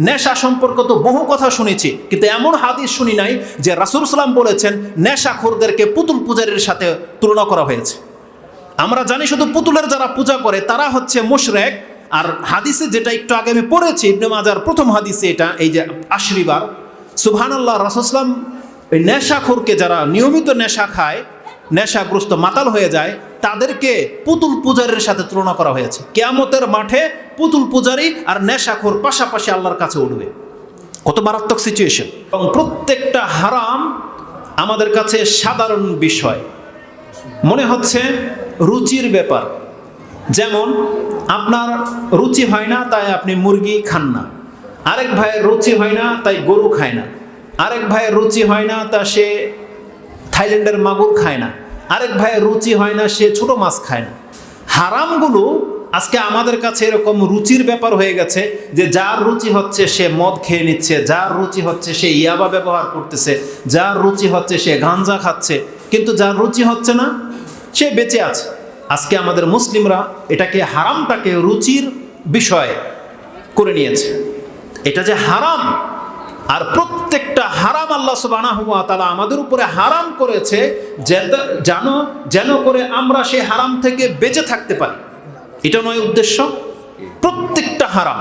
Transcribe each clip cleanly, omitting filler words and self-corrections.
নেশা সম্পর্কে তো বহু কথা শুনেছি, কিন্তু এমন হাদিস শুনি নাই যে রাসূল সাল্লাল্লাহু আলাইহি ওয়াসাল্লাম বলেছেন নেশাখোরদেরকে পুতুল পূজারীর সাথে তুলনা করা হয়েছে। আমরা জানি শুধু পুতুলের যারা পূজা করে তারা হচ্ছে মুশরিক। আর হাদিসে যেটা একটু আগে আমি পড়েছি ইবনে মাজার প্রথম হাদিসে, এটা এই যে আশরিবার, সুবহানাল্লাহ, রাসূল সাল্লাল্লাহু আলাইহি ওয়াসাল্লাম এই নেশাখোরকে যারা নিয়মিত নেশা খায়, নেশাগ্রস্ত মাতাল হয়ে যায়, তাদেরকে পুতুল পূজারীর সাথে তুলনা করা হয়েছে। কিয়ামতের মাঠে পুতুল পূজারী আর নেশাখোর পাশাপাশি আল্লাহর কাছে উঠবে। কত মারাত্মক সিচুয়েশন। এবং প্রত্যেকটা হারাম আমাদের কাছে সাধারণ বিষয় মনে হচ্ছে, রুচির ব্যাপার। যেমন আপনার রুচি হয় না তাই আপনি মুরগি খান না, আরেক ভাইয়ের রুচি হয় না তাই গরু খায় না, আরেক ভাইয়ের রুচি হয় না তা সে থাইল্যান্ডের মাগুর খায় না, আরেক ভাইয়ের রুচি হয় না সে ছোট মাছ খায় না। হারামগুলো আজকে আমাদের কাছে এরকম রুচির ব্যাপার হয়ে গেছে যে যার রুচি হচ্ছে সে মদ খেয়ে নিচ্ছে, যার রুচি হচ্ছে সে ইয়াবা ব্যবহার করতেছে, যার রুচি হচ্ছে সে গাঞ্জা খাচ্ছে, কিন্তু যার রুচি হচ্ছে না সে বেঁচে আছে। আজকে আমাদের মুসলিমরা এটাকে, হারামটাকে রুচির বিষয় করে নিয়েছে। এটা যে হারাম, আর প্রত্যেকটা হারাম আল্লাহ সুবহানাহু ওয়া তাআলা আমাদের উপরে হারাম করেছে যেন করে আমরা সেই হারাম থেকে বেঁচে থাকতে পারি। এটা নয় উদ্দেশ্য। প্রত্যেকটা হারাম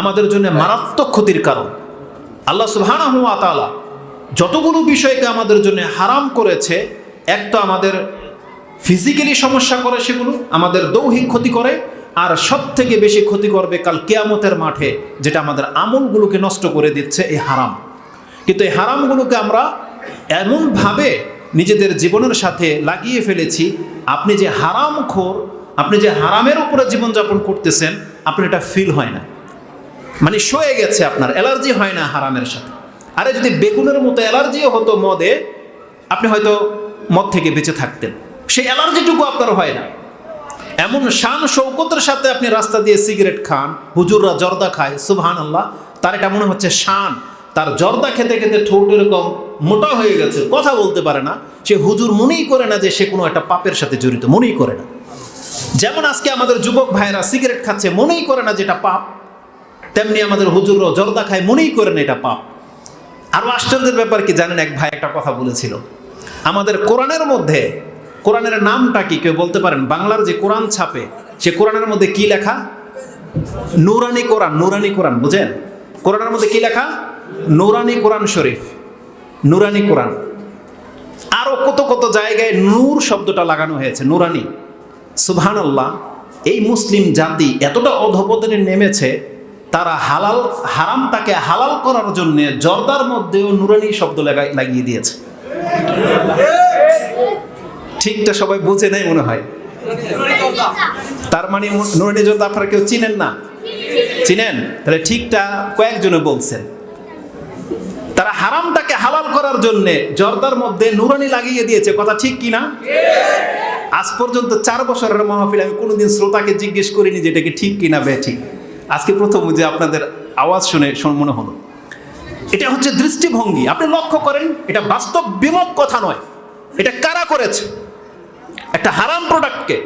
আমাদের জন্য মারাত্মক ক্ষতির কারণ। আল্লাহ সুবহানাহু ওয়া তাআলা যতগুলো বিষয়কে আমাদের জন্য হারাম করেছে, এক তো আমাদের ফিজিক্যালি সমস্যা করে, সেগুলো আমাদের দৈহিক ক্ষতি করে, আর সব থেকে বেশি ক্ষতি করবে কাল কিয়ামতের মাঠে, যেটা আমাদের আমলগুলোকে নষ্ট করে দিচ্ছে এই হারাম। কিন্তু এই হারামগুলোকে আমরা এমনভাবে নিজেদের জীবনের সাথে লাগিয়ে ফেলেছি, আপনি যে হারামখোর, আপনি যে হারামের উপরে জীবনযাপন করতেছেন, আপনার এটা ফিল হয় না, মানে সয়ে গেছে, আপনার অ্যালার্জি হয় না হারামের সাথে। আরে যদি বেগুনের মতো অ্যালার্জিও হতো মদে, আপনি হয়তো মদ থেকে বেঁচে থাকতেন, সেই অ্যালার্জিটুকু আপনার হয় না। এমন শান শৌকতের সাথে আপনি রাস্তা দিয়ে সিগারেট খান, হুজুররা জর্দা খায়, সুবহানাল্লাহ, তার এটা মনে হচ্ছে শান। তার জর্দা খেতে খেতে ঠোঁট এরকম মোটা হয়ে গেছে, কথা বলতে পারে না, সে হুজুর মনেই করে না যে সে কোনো একটা পাপের সাথে জড়িত, মনেই করে না। যেমন আজকে আমাদের যুবক ভাইরা সিগারেট খাচ্ছে, মনেই করে না যেটা পাপ, তেমনি আমাদের হুজুররাও জর্দা খায়, মনেই করে না এটা পাপ। আরও আশ্চর্যের ব্যাপার কি জানেন, এক ভাই একটা কথা বলেছিল, আমাদের কোরআনের মধ্যে, কোরআনের নামটা কি কেউ বলতে পারেন? বাংলার যে কোরআন ছাপে, সে কোরআনের মধ্যে কি লেখা? নুরানি কোরআন। নুরানি কোরআন বুঝেন? কোরআনের মধ্যে কি লেখা? নুরানি কোরআন শরীফ, নুরানি কোরআন। আরো কত কত জায়গায় নূর শব্দটা লাগানো হয়েছে, নুরানি। সুবহানাল্লাহ, এই মুসলিম জাতি এতটা অধপতনে নেমেছে, তারা হারামটাকে হালাল করার জন্য জর্দার মধ্যেও নুরানি শব্দ লাগিয়ে দিয়েছে। ঠিকটা সবাই বুঝে নাই মনে হয়। তার মানে নুরানি জর্দা আপনারা কেউ চিনেন না? চিনেন? তাহলে ঠিকটা কয়েকজনে বলছেন। তারা হারামটাকে হালাল করার জন্য জর্দার মধ্যে নুরানি লাগিয়ে দিয়েছে, কথা ঠিক কিনা? আজ পর্যন্ত 4 বছরের মাহফিল আমি কোনোদিন শ্রোতাকে জিজ্ঞেস করিনি যে এটা কি ঠিক কিনা ঠিক। আজকে প্রথম যে আপনাদের আওয়াজ শুনে মনে হলো। এটা হচ্ছে দৃষ্টিভঙ্গি। আপনি লক্ষ্য করেন, এটা বাস্তব বিমত কথা নয়। এটা কারা করেছে? একটা হারাম প্রোডাক্টকে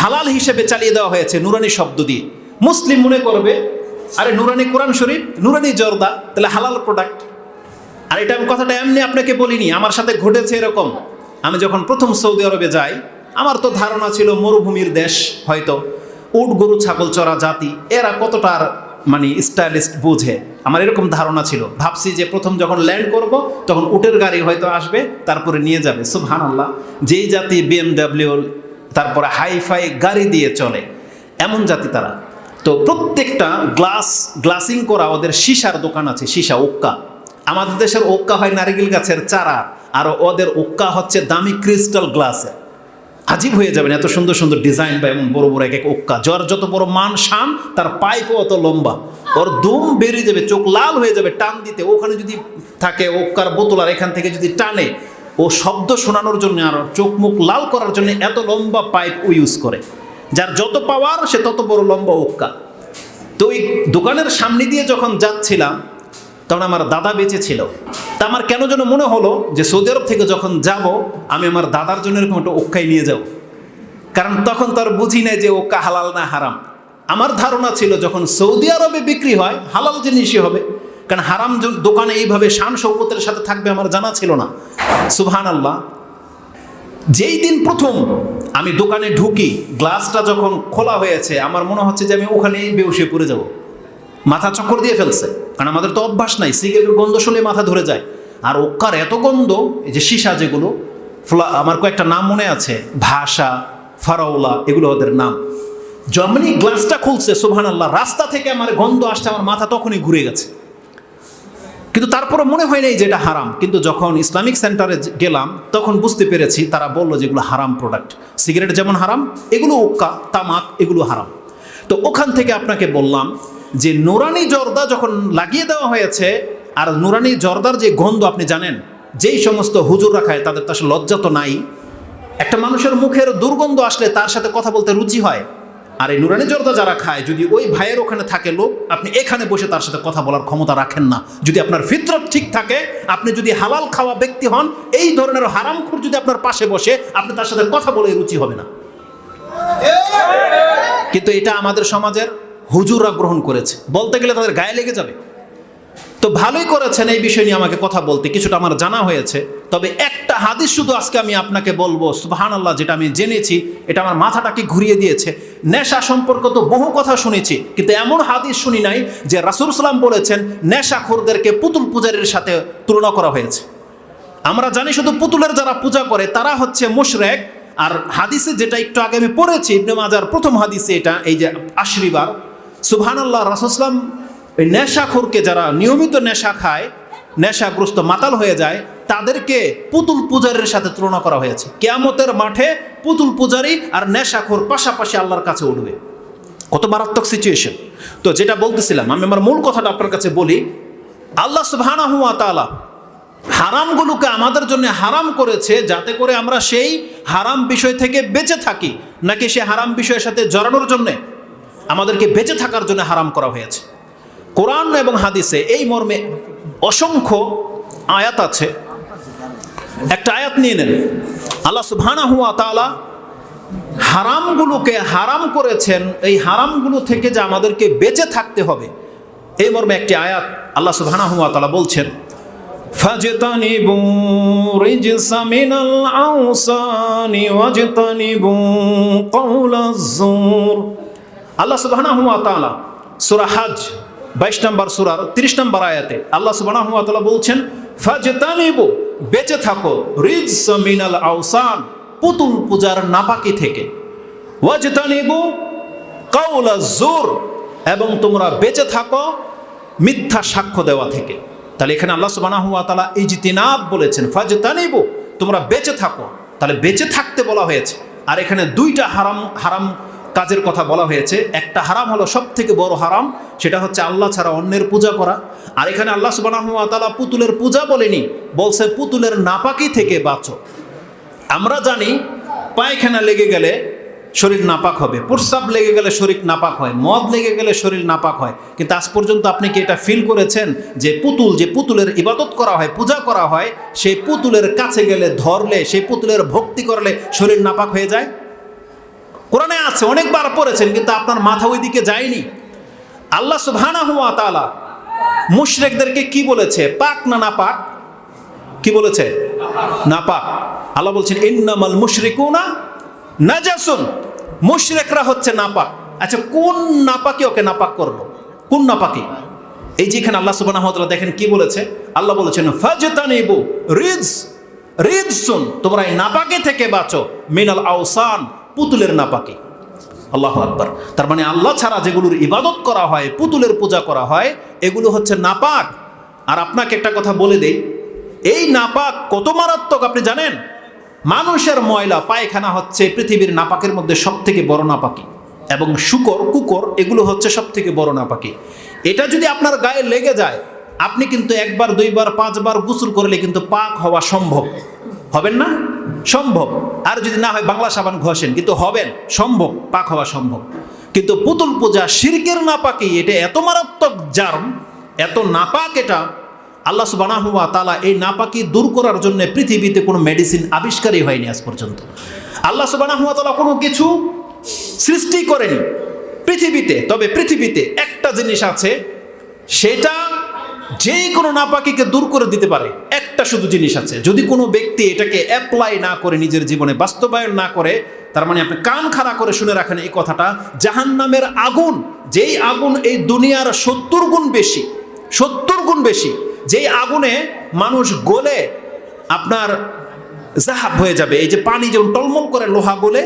হালাল হিসেবে চালিয়ে দেওয়া হয়েছে নুরানি শব্দ দিয়ে। মুসলিম মনে করবে আরে নুরানি কোরআন শরীফ, নুরানি জর্দা, তাহলে হালাল প্রোডাক্ট। আর এটা আমি কথাটা এমনি আপনাকে বলিনি, আমার সাথে ঘটেছে এরকম। আমি যখন প্রথম সৌদি আরবে যাই, আমার তো ধারণা ছিল মরুভূমির দেশ, হয়তো উট গরু ছাগল চড়া জাতি, এরা কতটা মানে স্টাইলিস্ট বুঝে, আমার এরকম ধারণা ছিল। ভাবছি যে প্রথম যখন ল্যান্ড করব তখন উটের গাড়ি হয়তো আসবে, তারপরে নিয়ে যাবে। সুবহানাল্লাহ, যেই জাতি BMW, তারপরে হাইফাই গাড়ি দিয়ে চলে, এমন জাতি তারা। তো প্রত্যেকটা গ্লাসিং করা ওদের সীসার দোকান আছে, সীসা, ওক্কা। আমাদের দেশের ওক্কা হয় নারিকেল গাছের চারা, আর ওদের ওক্কা হচ্ছে দামি ক্রিস্টাল গ্লাসের। আজীব হয়ে যাবেন, এত সুন্দর সুন্দর ডিজাইন বা এমন বড় বড় এক এক ওক্কা, যার যত বড় মান শান, তার পাইপও অত লম্বা, ওর দুম বেরিয়ে যাবে, চোখ লাল হয়ে যাবে টান দিতে। ওখানে যদি থাকে ওক্কার বোতল, আর এখান থেকে যদি টানে, ও শব্দ শোনানোর জন্য আর চোখ মুখ লাল করার জন্য এত লম্বা পাইপ ও ইউজ করে। যার যত পাওয়ার সে তত বড় লম্বা ওক্কা। তো ওই দোকানের সামনে দিয়ে যখন যাচ্ছিলাম, তখন আমার দাদা বেঁচে ছিল। তা আমার কেন যেন মনে হলো যে সৌদি আরব থেকে যখন যাব, আমি আমার দাদার জন্য এরকম একটা ওক্কাই নিয়ে যাব। কারণ তখন তো আর বুঝি নাই যে ওক্কা হালাল না হারাম। আমার ধারণা ছিল যখন সৌদি আরবে বিক্রি হয় হালাল জিনিসই হবে, কারণ হারাম দোকানে এইভাবে শান শৌকতের সাথে থাকবে আমার জানা ছিল না। সুবহানাল্লাহ, যেই দিন প্রথম আমি দোকানে ঢুকি, গ্লাসটা যখন খোলা হয়েছে আমার মনে হচ্ছে যে আমি ওখানেই বেহুশে পড়ে যাব, মাথা চক্কর দিয়ে ফেলছে। কারণ আমাদের তো অভ্যাস নাই, সিগারেটের গন্ধ শুনে মাথা ধরে যায়। আর ওকার এত গন্ধ, এই যে সীসা যেগুলো, আমার কয়েকটা নাম মনে আছে, ভাষা, ফারাওলা, এগুলো ওদের নাম। যেমনি গ্লাসটা খুলছে সুবহানাল্লাহ, রাস্তা থেকে আমার গন্ধ আসছে, আমার মাথা তখনই ঘুরে গেছে। কিন্তু তারপরে মনে হয় নাই যে এটা হারাম। কিন্তু যখন ইসলামিক সেন্টারে গেলাম তখন বুঝতে পেরেছি, তারা বললো যেগুলো হারাম প্রোডাক্ট। সিগারেট যেমন হারাম, এগুলো ওক্কা, তামাক, এগুলো হারাম। তো ওখান থেকে আপনাকে বললাম যে নুরানি জর্দা যখন লাগিয়ে দেওয়া হয়েছে, আর নুরানি জর্দার যে গন্ধ আপনি জানেন, যেই সমস্ত হুজুররা খায় তাদের তো আসলে লজ্জা তো নাই। একটা মানুষের মুখের দুর্গন্ধ আসলে তার সাথে কথা বলতে রুচি হয়। আর এই নুরানি জর্দা যারা খায়, যদি ওই ভাইয়ের ওখানে থাকে লোক, আপনি এখানে বসে তার সাথে কথা বলার ক্ষমতা রাখেন না। যদি আপনার ফিতরত ঠিক থাকে, আপনি যদি হালাল খাওয়া ব্যক্তি হন, এই ধরনের হারামখোর যদি আপনার পাশে বসে, আপনি তার সাথে কথা বলে রুচি হবে না। কিন্তু এটা আমাদের সমাজের হুজুররা গ্রহণ করেছে, বলতে গেলে তাদের গায়ে লেগে যাবে। তো ভালোই করেছেন এই বিষয় নিয়ে আমাকে কথা বলতে, কিছুটা আমার জানা হয়েছে। তবে একটা হাদিস শুধু আজকে আমি আপনাকে বলবো, সুবহানাল্লাহ, যেটা আমি জেনেছি, এটা আমার মাথাটাকে ঘুরিয়ে দিয়েছে। নেশা সম্পর্কে তো বহু কথা শুনেছি, কিন্তু এমন হাদিস শুনি নাই যে রাসূল সাল্লাল্লাহু আলাইহি ওয়াসাল্লাম বলেছেন নেশাখোরদেরকে পুতুল পূজারীর সাথে তুলনা করা হয়েছে। আমরা জানি শুধু পুতুলের যারা পূজা করে তারা হচ্ছে মুশরিক। আর হাদিসে যেটা একটু আগে আমি পড়েছি, ইবনে মাজার প্রথম হাদিসে এটা, এই যে আশরিবার, সুবহানাল্লাহ, রাসূল সাল্লাল্লাহু আলাইহি ওয়াসাল্লাম এই নেশাখোরকে, যারা নিয়মিত নেশা খায়, নেশাগ্রস্ত মাতাল হয়ে যায়, তাদেরকে পুতুল পূজারীর সাথে তুলনা করা হয়েছে। কিয়ামতের মাঠে পুতুল পূজারী আর নেশাখোর পাশাপাশি আল্লাহর কাছে উঠবে। কত মারাত্মক সিচুয়েশন। তো যেটা বলতেছিলাম, আমি আমার মূল কথাটা আপনার কাছে বলি। আল্লাহ সুবহানাহু ওয়া তাআলা হারামগুলোকে আমাদের জন্য হারাম করেছে যাতে করে আমরা সেই হারাম বিষয় থেকে বেঁচে থাকি, নাকি সে হারাম বিষয়ের সাথে জড়ানোর জন্য? আমাদেরকে বেঁচে থাকার জন্য হারাম করা হয়েছে। কোরআন এবং হাদিসে এই মর্মে অসংখ্য আয়াত আছে। একটা আয়াত নিয়ে নেন। আল্লাহ সুবহানাহু ওয়া তাআলা হারামগুলোকে হারাম করেছেন, এই হারামগুলো থেকে যে আমাদেরকে বেঁচে থাকতে হবে, এই মর্মে একটি আয়াত আল্লাহ সুবহানাহু ওয়া তাআলা বলছেন, ফাজতানিবু রিজসা মিনাল আওসানি ওয়াজতানিবু কাওলাজ জুর। আল্লাহ সুবহানাহু ওয়া তাআলা সূরা হজ 22 নম্বর সূরার 30 নম্বর আয়াতে আল্লাহ সুবহানাহু ওয়া তাআলা বলছেন, ফাজতানিবু, বেঁচে থাকো, রিজসা মিনাল আওসান, পুতুল পূজার নাপাকি থেকে, ওয়াজতানিবু কাওলাজ জুর, এবং তোমরা বেঁচে থাকো মিথ্যা সাক্ষ্য দেওয়া থেকে। তাহলে এখানে আল্লাহ সুবহানাহু ওয়া তাআলা ইজতিনাব বলেছেন, ফাজতানিবু, তোমরা বেঁচে থাকো। তাহলে বেঁচে থাকতে বলা হয়েছে। আর এখানে দুইটা হারাম কাজের কথা বলা হয়েছে। একটা হারাম হলো সব থেকে বড় হারাম, সেটা হচ্ছে আল্লাহ ছাড়া অন্যের পূজা করা। আর এখানে আল্লাহ সুবহানাহু ওয়া তাআলা পুতুলের পূজা বলেনি, বলছে পুতুলের নাপাকি থেকে বাঁচো। আমরা জানি পায়খানা লেগে গেলে শরীর নাপাক হবে, প্রস্রাব লেগে গেলে শরীর নাপাক হয়, মদ লেগে গেলে শরীর নাপাক হয়। কিন্তু আজ পর্যন্ত আপনি কি এটা ফিল করেছেন যে পুতুলের ইবাদত করা হয়, পূজা করা হয়, সেই পুতুলের কাছে গেলে, ধরলে, সেই পুতুলের ভক্তি করলে শরীর নাপাক হয়ে যায়? কোরআনে আছে, অনেকবার পড়েছেন, কিন্তু আপনার মাথা ওই দিকে যায়নি। আল্লাহ সুবহানাহু ওয়া তাআলা মুশরিকদেরকে কি বলেছে? পাক না নাপাক? কি বলেছে? নাপাক। আল্লাহ বলছেন, ইন্নামাল মুশরিকুনা নাজাসুন, মুশরিকরা হচ্ছে নাপাক। আচ্ছা, কোন নাপাকি ওকে নাপাক করলো? কোন নাপাকি? এই যে এখানে আল্লাহ সুবহানাহু ওয়া তাআলা দেখেন কি বলেছে। আল্লাহ বলেছেন, ফাজতানিবু রিজসুন, তোমরা এই নাপাকি থেকে বাঁচো, মিনাল আওসান, পুতুলের নাপাকি। আল্লাহু আকবার। তার মানে আল্লাহ ছাড়া যেগুলোর ইবাদত করা হয়, পুতুলের পূজা করা হয়, এগুলো হচ্ছে নাপাক। আর আপনাকে একটা কথা বলে দেই, এই নাপাক কত মারাত্মক আপনি জানেন? মানুষের ময়লা, পায়খানা হচ্ছে পৃথিবীর নাপাকের মধ্যে সব থেকে বড় নাপাকি, এবং কুকুর এগুলো হচ্ছে সব থেকে বড় নাপাকি। এটা যদি আপনার গায়ে লেগে যায়, আপনি কিন্তু একবার, দুইবার, 5 বার গোসল করলে কিন্তু পাক হওয়া সম্ভব। হবেন না? সম্ভব। আর যদি না হয় বাংলা সাবান ঘষেন, কিন্তু হবেন, সম্ভব, পাক হওয়া সম্ভব। কিন্তু পুতুল পূজা শিরকের নাপাকি, এটা এত মারাত্মক জার্ম, এত নাপাক। এটা আল্লাহ সুবহানাহু ওয়া তাআলা এই নাপাকি দূর করার জন্য পৃথিবীতে কোনো মেডিসিন আবিষ্কারই হয়নি আজ পর্যন্ত। আল্লাহ সুবহানাহু ওয়া তাআলা কোনো কিছু সৃষ্টি করেনি, তবে পৃথিবীতে একটা জিনিস আছে, সেটা যে কোনো নাপাকিকে দূর করে দিতে পারে। একটা শুধু জিনিস আছে, যদি কোনো ব্যক্তি এটাকে অ্যাপ্লাই না করে, নিজের জীবনে বাস্তবায়ন না করে, তার মানে আপনি কান খাড়া করে শুনে রাখেন এই কথাটা, জাহান্নামের আগুন, যেই আগুন এই দুনিয়ার 70 গুণ বেশি, যেই আগুনে মানুষ গলে আপনার জাহাব হয়ে যাবে, এই যে পানি যেমন টলমল করে লোহা গলে,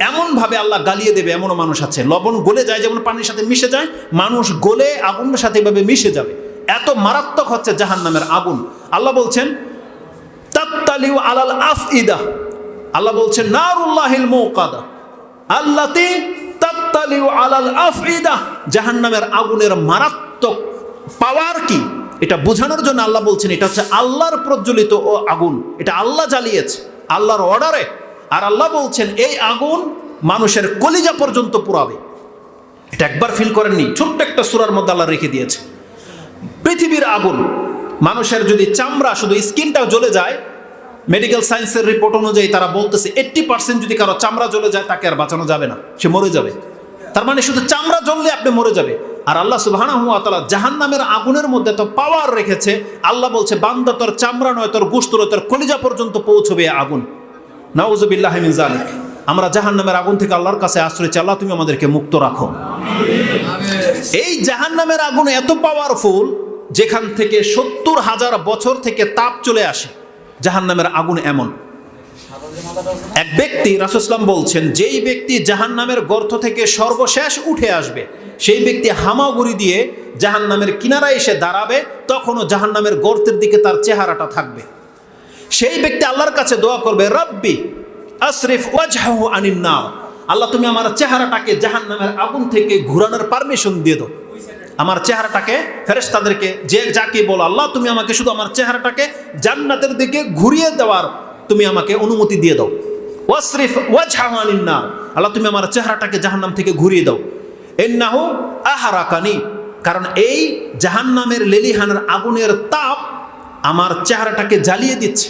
এমনভাবে আল্লাহ গালিয়ে দেবে। এমনও মানুষ আছে, লবণ গলে যায় যেমন পানির সাথে মিশে যায়, মানুষ গলে আগুনের সাথে এভাবে মিশে যাবে। এত মারাত্মক হচ্ছে জাহান্নামের আগুন। আল্লাহ বলছেন তাত্তালিউ আলাল আফইদা, আল্লাহ বলছেন নারুল্লাহিল মুকাদা আল্লাতি তাত্তালিউ আলাল আফইদা, জাহান্নামের আগুনের মারাত্মক পাওয়ার কি এটা বোঝানোর জন্য আল্লাহ বলছেন এটা হচ্ছে আল্লাহর প্রজ্বলিত ও আগুন, এটা আল্লাহ জ্বালিয়েছে আল্লাহর অর্ডারে। আর আল্লাহ বলছেন এই আগুন মানুষের কলিজা পর্যন্ত পুরাবে। এটা একবার ফিল করেননি? ছোট্ট একটা সূরার মধ্যে আল্লাহ রেখে দিয়েছে। পৃথিবীর আগুন, মানুষের যদি চামড়া শুধু স্কিনটাও জ্বলে যায়, মেডিকেল সায়েন্সের রিপোর্ট অনুযায়ী তারা বলতেছে 80% যদি কারো চামড়া জ্বলে যায় তাকে আর বাঁচানো যাবে না, সে মরে যাবে। তার মানে শুধু চামড়া জ্বললে আপনি মরে যাবে। আর আল্লাহ সুবহানাহু ওয়া তাআলা জাহান্নামের আগুনের মধ্যে তো পাওয়ার রেখেছে। আল্লাহ বলছে বান্দা তোর চামড়া নয়, তোর গোশত নয়, তোর কলিজা পর্যন্ত পৌঁছবে আগুন। নাউযুবিল্লাহি মিন যালিক। আমরা জাহান্নামের আগুন থেকে আল্লাহর কাছে আশ্রয় চাই, আল্লাহ তুমি আমাদেরকে মুক্ত রাখো। এই জাহান্নামের আগুন এত পাওয়ারফুল, যেখান থেকে 70,000 বছর থেকে তাপ চলে আসে। জাহান্নামের আগুন এমন এক ব্যক্তি, রাসূল সাল্লাল্লাহু আলাইহি ওয়াসাল্লাম বলছেন, যেই ব্যক্তি জাহান্নামের গর্ত থেকে সর্বশেষ উঠে আসবে, সেই ব্যক্তি হামাগুড়ি দিয়ে জাহান্নামের কিনারায় এসে দাঁড়াবে, তখনও জাহান্নামের গর্তের দিকে তার চেহারাটা থাকবে। সেই ব্যক্তি আল্লাহর কাছে দোয়া করবে, রব্বি আসরিফ ওয়াজহাহু আনিন নার, আল্লাহ তুমি আমার চেহারাটাকে জাহান্নামের আগুন থেকে ঘোরানোর পারমিশন দিয়ে দাও। আমার চেহারাটাকে, ফেরেশতাদেরকে যে যাকে বলো, আল্লাহ তুমি আমাকে শুধু আমার চেহারাটাকে জান্নাতের দিকে ঘুরিয়ে দেওয়ার তুমি আমাকে অনুমতি দিয়ে দাও। ওয়াসরিফ ওয়াজহাহু আনিন নার, আল্লাহ তুমি আমার চেহারাটাকে জাহান্নাম থেকে ঘুরিয়ে দাও। ইন্নাহু আহরাকানি, কারণ এই জাহান্নামের লেলিহানের আগুনের তাপ আমার চেহারাটাকে জ্বালিয়ে দিচ্ছে।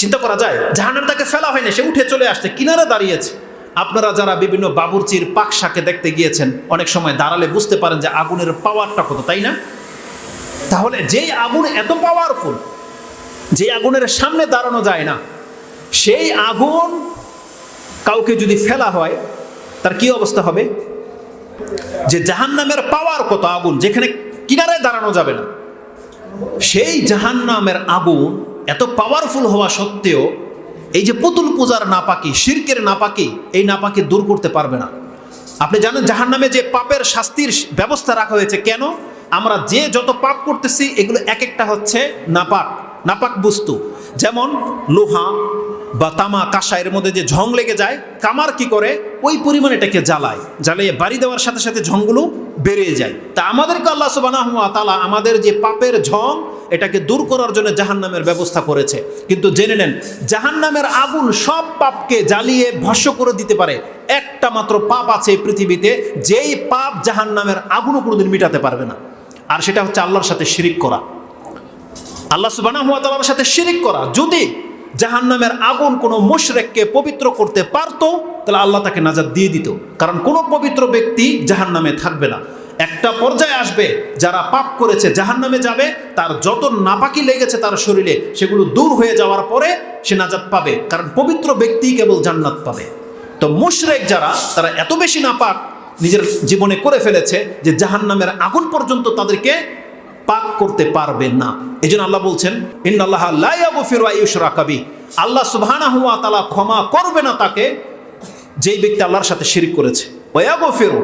চিন্তা করা যায়, জাহান্নাম তাকে ফেলা হয়নি, সে উঠে চলে আসছে, কিনারে দাঁড়িয়েছে। আপনারা যারা বিভিন্ন বাবুর্চির পাকশাকে দেখতে গিয়েছেন, অনেক সময় দাঁড়ালে বুঝতে পারেন যে আগুনের পাওয়ারটা কত, তাই না? তাহলে যেই আগুন এত পাওয়ারফুল, যে আগুনের সামনে দাঁড়ানো যায় না, সেই আগুন কাউকে যদি ফেলা হয় তার কি অবস্থা হবে? যে জাহান্নামের পাওয়ার কত আগুন, যেখানে কিনারায় দাঁড়ানো যাবে না, সেই জাহান্নামের আগুন এত পাওয়ারফুল হওয়া সত্ত্বেও এই যে পুতুল পূজার নাপাকি, শিরকের নাপাকি, এই নাপাকি দূর করতে পারবে না। আপনি জানেন জাহান্নামে যে পাপের শাস্তির ব্যবস্থা রাখা হয়েছে কেন? আমরা যে যত পাপ করতেছি এগুলো এক একটা হচ্ছে নাপাক বস্তু। যেমন লোহা বা তামা, কাঁসা, এর মধ্যে যে ঝং লেগে যায়, কামার কি করে ওই পরিমাণ এটাকে জ্বালিয়ে বাড়ি দেওয়ার সাথে সাথে ঝংগুলো বেরিয়ে যায়। তা আমাদেরকে আল্লাহ সুবহানাহু ওয়া তাআলা আমাদের যে পাপের ঝং, এটাকে দূর করার জন্য জাহান্নামের ব্যবস্থা করেছে। কিন্তু জেনে নেন, জাহান্নামের আগুন সব পাপকে জ্বালিয়ে ভস্ম করে দিতে পারে। একটা মাত্র পাপ আছে পৃথিবীতে, যেই পাপ জাহান্নামের আগুনও কোনোদিন মিটাতে পারবে না, আর সেটা হচ্ছে আল্লাহর সাথে শিরিক করা। আল্লাহ সুবহানাহু ওয়া তাআলার সাথে শিরিক করা। যদি জাহান্নামের আগুন কোনো মুশরিককে পবিত্র করতে পারতো, তাহলে আল্লাহ তাকে নাজাত দিয়ে দিত, কারণ কোনো পবিত্র ব্যক্তি জাহান্নামে থাকবে না। একটা পর্যায়ে আসবে যারা পাপ করেছে জাহান্নামে যাবে, তার যত নাপাকি লেগেছে তার শরীরে সেগুলো দূর হয়ে যাওয়ার পরে সে নাজাত পাবে, কারণ পবিত্র ব্যক্তি কেবল জান্নাত পাবে। তো মুশরিক যারা, তারা এত বেশি নাপাক নিজের জীবনে করে ফেলেছে যে জাহান্নামের আগুন পর্যন্ত তাদেরকে পাক করতে পারবে না। এই জন্য আল্লাহ বলছেন, ইন্নাল্লাহা লা ইয়াগফিরু আন ইউশরাকা বিহি, আল্লাহ সুবহানাহু ওয়া তাআলা ক্ষমা করবে না তাকে যেই ব্যক্তি আল্লাহর সাথে শিরক করেছে। ওয়া ইয়াগফিরু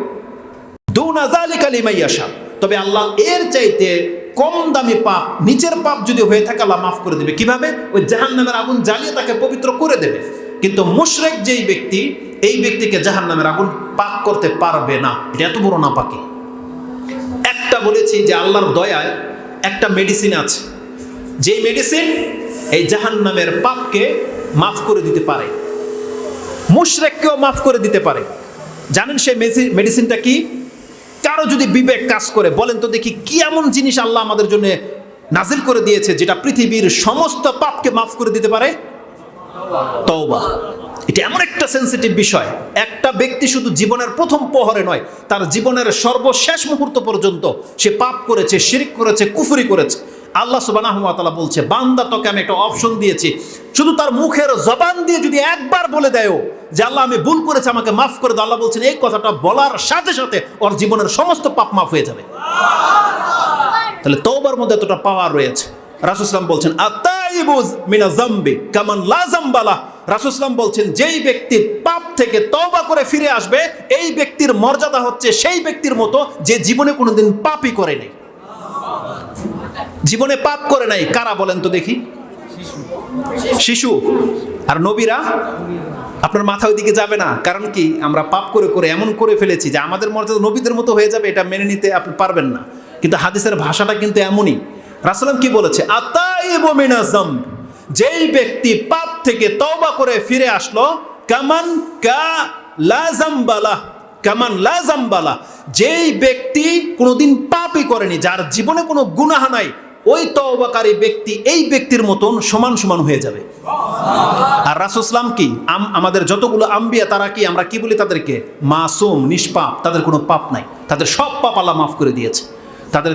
দুনা যালিকা লিমান ইয়াশা, তবে আল্লাহ এর চাইতে কম দামি পাপ, নিচের পাপ যদি হয়ে থাকে আল্লাহ মাফ করে দেবে। কিভাবে? ওই জাহান্নামের আগুন জ্বালিয়ে তাকে পবিত্র করে দেবে। কিন্তু মুশরিক যেই ব্যক্তি, এই ব্যক্তিকে জাহান্নামের আগুন পাক করতে পারবে না। এটা এত বড় নাপাকি। একটা বলেছি যে আল্লাহর দয়ায় একটা মেডিসিন আছে, যেই মেডিসিন এই জাহান্নামের পাপকে মাফ করে দিতে পারে, মুশরিককেও মাফ করে দিতে পারে। জানেন সেই মেডিসিনটা কি? কারো যদি বিবেক কাজ করে, বলেন তো দেখি কি এমন জিনিস আল্লাহ আমাদের জন্য নাজিল করে দিয়েছে যেটা পৃথিবীর সমস্ত পাপকে মাফ করে দিতে পারে? তওবা। এটা এমন একটা সেন্সিটিভ বিষয়, একটা ব্যক্তি শুধু জীবনের প্রথম প্রহরে নয়, তার জীবনের সর্বশেষ মুহূর্ত পর্যন্ত সে পাপ করেছে, শিরক করেছে, কুফরি করেছে। আল্লাহ সুবহানাহু ওয়া তাআলা বলছে, বান্দা তোকে আমি একটা অপশন দিয়েছি, শুধু তার মুখের জবান দিয়ে যদি একবার বলে দেয় যে আল্লাহ আমি ভুল করেছি, আমাকে মাফ করে দাও, আল্লাহ বলছেন এই কথাটা বলার সাথে সাথে ওর জীবনের সমস্ত পাপ মাফ হয়ে যাবে। তাহলে তওবার মধ্যে এতটা পাওয়ার রয়েছে। রাসূল সাল্লাল্লাহু আলাইহি ওয়াসাল্লাম বলছেন আত-তাইবু মিনাজ যামবি কামান লা যামবা লাহ। রাসূল সাল্লাল্লাহু আলাইহি ওয়াসাল্লাম বলছেন, যেই ব্যক্তি পাপ থেকে তওবা করে ফিরে আসবে, এই ব্যক্তির মর্যাদা হচ্ছে সেই ব্যক্তির মতো যে জীবনে কোনোদিন পাপই করে নাই। জীবনে পাপ করে নাই কারা বলেন তো দেখি? শিশু। আর নবীরা? আপনার মাথা ওইদিকে যাবে না। কারণ কি, আমরা পাপ করে করে এমন করে ফেলেছি যে আমাদের মর্যাদা নবীদের মতো হয়ে যাবে, এটা মেনে নিতে আপনি পারবেন না। কিন্তু হাদিসের ভাষাটা কিন্তু এমনই। রাসূল সাল্লাল্লাহু আলাইহি ওয়াসাল্লাম কি বলেছে? আত-তাইবু মিনাজ যামব, যেই ব্যক্তি পাপ থেকে তওবা করে ফিরে আসলো, কামান লা যামবা লাহ, কামান লা যামবা লাহ, যেই ব্যক্তি কোনোদিন পাপই করেনি, যার জীবনে কোনো গুনাহ নাই, ওই তওবাকারী ব্যক্তি এই ব্যক্তির মতন সমান সমান হয়ে যাবে। আর রাসূল সাল্লাল্লাহু আলাইহি ওয়াসাল্লাম কি, আমাদের যতগুলো আম্বিয়া তারা কি, আমরা কি বলি তাদেরকে? মাসুম, নিষ্পাপ, তাদের কোনো পাপ নাই, তাদের সব পাপ আল্লাহ মাফ করে দিয়েছে। তাদের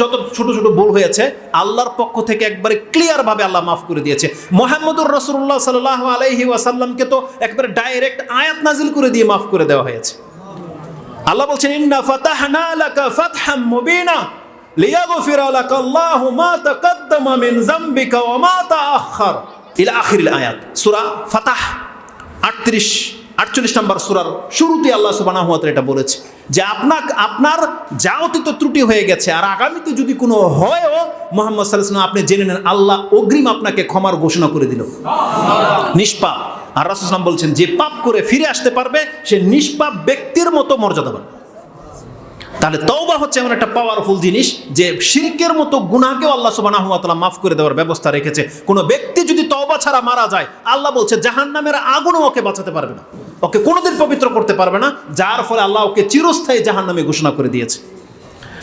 যত ছোট ছোট ভুল হয়েছে আল্লাহর পক্ষ থেকে একবারে ক্লিয়ার ভাবে আল্লাহ মাফ করে দিয়েছে। মুহাম্মদুর রাসূলুল্লাহ সাল্লাল্লাহু আলাইহি ওয়াসাল্লামকে তো একবারে ডাইরেক্ট আয়াত নাজিল করে দিয়ে মাফ করে দেওয়া হয়েছে। আল্লাহ বলছেন, ইন্না ফাতাহনা লাকা ফাতহাম মুবিনা লিয়াগফিরা লাকা আল্লাহু মা তাকাদ্দামা মিন যামবিকা ওয়া মা তাআখার ইলা আখিরিল আয়াত। সূরা ফাতাহ 48 নম্বর সূরার শুরুতে আল্লাহ সুবহানাহু ওয়া তাআলা এটা বলেছে যে আপনার যা অতীত ত্রুটি হয়ে গেছে আর আগামীতে যদি কোনো হয়ও, মুহাম্মদ সাল্লাল্লাহু আলাইহি ওয়াসাল্লাম আপনি জেনে নেন আল্লাহ অগ্রিম আপনাকে ক্ষমার ঘোষণা করে দিল, নিষ্পাপ। আর রাসূল সাল্লাল্লাহু আলাইহি ওয়াসাল্লাম বলছেন, যে পাপ করে ফিরে আসতে পারবে সে নিষ্পাপ ব্যক্তির মতো মর্যাদাবান। তাহলে তওবা হচ্ছে এমন একটা পাওয়ারফুল জিনিস যে শিরকের মতো গুনাহকেও আল্লাহ সুবহানাহু ওয়া তাআলা মাফ করে দেওয়ার ব্যবস্থা রেখেছে। কোনো ব্যক্তি যদি তওবা ছাড়া মারা যায়, আল্লাহ বলছে জাহান্নামের আগুনও ওকে বাঁচাতে পারবে না, ওকে কোনোদিন পবিত্র করতে পারবে না, যার ফলে আল্লাহ ওকে চিরস্থায়ী জাহান্নামে ঘোষণা করে দিয়েছে।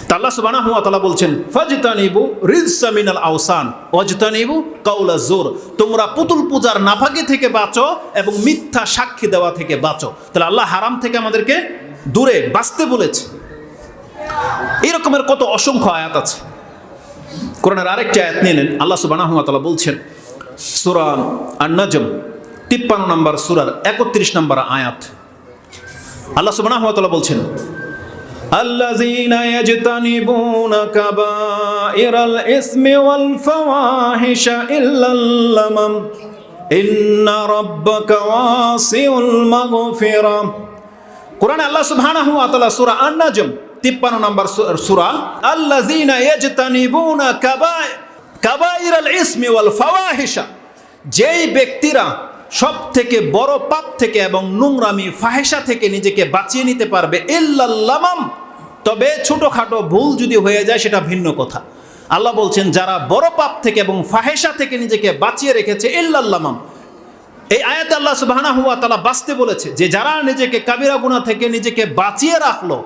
তা আল্লাহ সুবহানাহু ওয়া তাআলা বলছেন, ফাজতানিবু রিজসা মিনাল আওসান ওয়াজতানিবু কাওলা জুর, তোমরা পুতুল পূজার নাপাকি থেকে বাঁচো এবং মিথ্যা সাক্ষী দেওয়া থেকে বাঁচো। তাহলে আল্লাহ হারাম থেকে আমাদেরকে দূরে বাঁচতে বলেছে। এরকমের কত অসংখ্য আয়াত আছে। কোরআনের আরেকটি আয়াত নিয়ে নেন, আল্লাহ সুবহানাহু ওয়া তাআলা বলছেন সূরা আন-নাজম 53 নম্বর সূরার 31 নম্বর আয়াত। আল্লাহ সুবহানাহু ওয়া তাআলা বলছেন, আল্লাযীনা ইয়াজতানিবুনা কাবাইরাল ইসমি ওয়াল ফাওয়াহিশা ইল্লাল লামাম ইন্না রাব্বাকা ওয়াসিউল মাগফিরা। কোরআনে আল্লাহ সুবহানাহু ওয়া তাআলা সূরা আন-নাজম 53 নম্বর সূরা, আল্লাযীনা ইয়াজতানিবুনা কাবাইরাল ইসমি ওয়াল ফাওয়াহিশা, যেই ব্যক্তিরা সব থেকে বড় পাপ থেকে এবং নোংরামি ফাহেসা থেকে নিজেকে বাঁচিয়ে নিতে পারবে, ইল্লাল লামাম, তবে ছোটখাটো ভুল যদি হয়ে যায় সেটা ভিন্ন কথা। আল্লাহ বলছেন যারা বড় পাপ থেকে এবং ফাহেসা থেকে নিজেকে বাঁচিয়ে রেখেছে, ইল্লাল লামাম। এই আয়াতে আল্লাহ সুবহানাহু ওয়া তাআলা বাঁচতে বলেছে যে যারা নিজেকে কাবিরা গুনাহ থেকে নিজেকে বাঁচিয়ে রাখলো,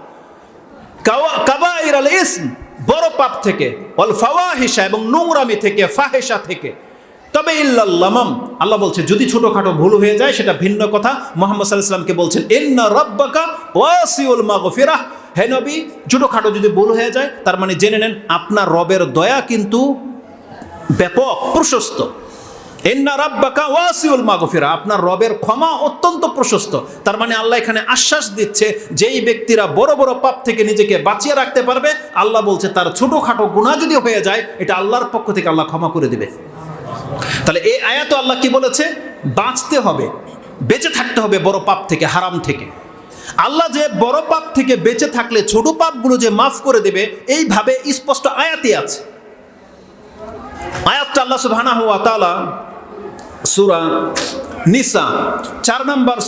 কাবাইরাল ইসম, বড় পাপ থেকে, ওয়াল ফাওয়াহিশা, এবং নোংরামি থেকে, ফাহেসা থেকে, তবে ইল্লাল লামাম, আল্লাহ বলছে যদি ছোটখাটো ভুল হয়ে যায় সেটা ভিন্ন কথা। মুহাম্মদ সাল্লাল্লাহু আলাইহি ওয়াসাল্লামকে বলছেন, ইন্না রাব্বাকা ওয়াসিউল মাগফিরাহ, হে নবী ছোটখাটো যদি ভুল হয়ে যায় তার মানে জেনে নেন আপনার রবের দয়া কিন্তু ব্যাপক, প্রশস্ত। ইন্না রাব্বাকা ওয়াসিউল মাগফিরা, আপনার রবের ক্ষমা অত্যন্ত প্রশস্ত। তার মানে আল্লাহ এখানে আশ্বাস দিচ্ছে যেই ব্যক্তিরা বড় বড় পাপ থেকে নিজেকে বাঁচিয়ে রাখতে পারবে, আল্লাহ বলছে তার ছোটখাটো গুনাহ যদি হয়ে যায় এটা আল্লাহর পক্ষ থেকে আল্লাহ ক্ষমা করে দিবে। তাহলে এই আয়াতে আল্লাহ কি বলেছে? বাঁচতে হবে, বেঁচে থাকতে হবে বড় পাপ থেকে, হারাম থেকে। আল্লাহ যে বড় পাপ থেকে বেঁচে থাকলে ছোট পাপগুলো যে মাফ করে দেবে, এইভাবে স্পষ্ট আয়াতে আছে। আয়াতটা আল্লাহ সুবহানাহু ওয়া তাআলা সূরা নিসা 4 নম্বর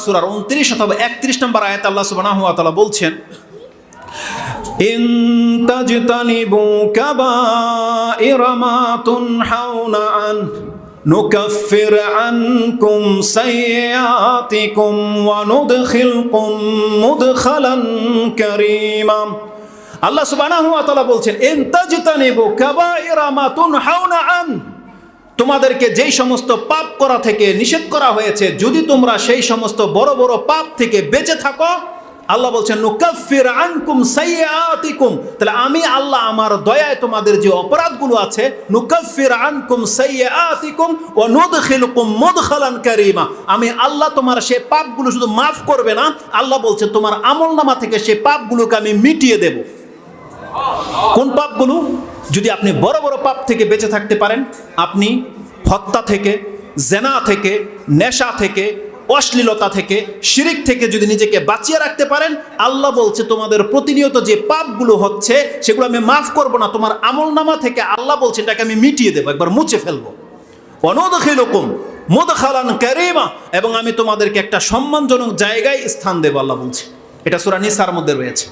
সূরার 29 অথবা 31 নম্বর আয়াতে আল্লাহ সুবহানাহু ওয়া তাআলা বলছেন, ইন তাজতানিবু কাবাইরা মা তুনহাউনা আন নুকাফির আনকুম সাইয়্যাতিকুম ওয়া নুদখিলকুম মুদখালান কারীমা। আল্লাহ সুবহানাহু ওয়া তাআলা বলছেন, ইন তাজতানিবু কাবাইরা মা তুনহাউনা আন, তোমাদেরকে যেই সমস্ত পাপ করা থেকে নিষেধ করা হয়েছে, যদি তোমরা সেই সমস্ত বড় বড় পাপ থেকে বেঁচে থাকো, আল্লাহ বলছেন নুকাফির আনকুম সাইয়্যাতিকুম, তাহলে আমি আল্লাহ আমার দয়ায় তোমাদের যে অপরাধগুলো আছে, নুকাফির আনকুম সাইয়্যাতিকুম ওয়া নুদখিলুকুম মুদখালান কারীমা, আমি আল্লাহ তোমার সেই পাপগুলো শুধু মাফ করবে না, আল্লাহ বলছে তোমার আমলনামা থেকে সেই পাপগুলোকে আমি মিটিয়ে দেব। কোন পাপগুলো? যদি আপনি বড় বড় পাপ থেকে বেঁচে থাকতে পারেন, আপনি হত্যা থেকে, জেনা থেকে, নেশা থেকে, অশ্লীলতা থেকে, শিরিক থেকে যদি নিজেকে বাঁচিয়ে রাখতে পারেন, আল্লাহ বলছে তোমাদের প্রতিনিয়ত যে পাপগুলো হচ্ছে সেগুলো আমি মাফ করব না, তোমার আমলনামা থেকে আল্লাহ বলছে এটাকে আমি মিটিয়ে দেবো, একবার মুছে ফেলবো। ওয়ানুদখিলুকুম মুদখালান কারীমা, এবং আমি তোমাদেরকে একটা সম্মানজনক জায়গায় স্থান দেবো, আল্লাহ বলছে। এটা সূরা নিসার মধ্যে রয়েছে।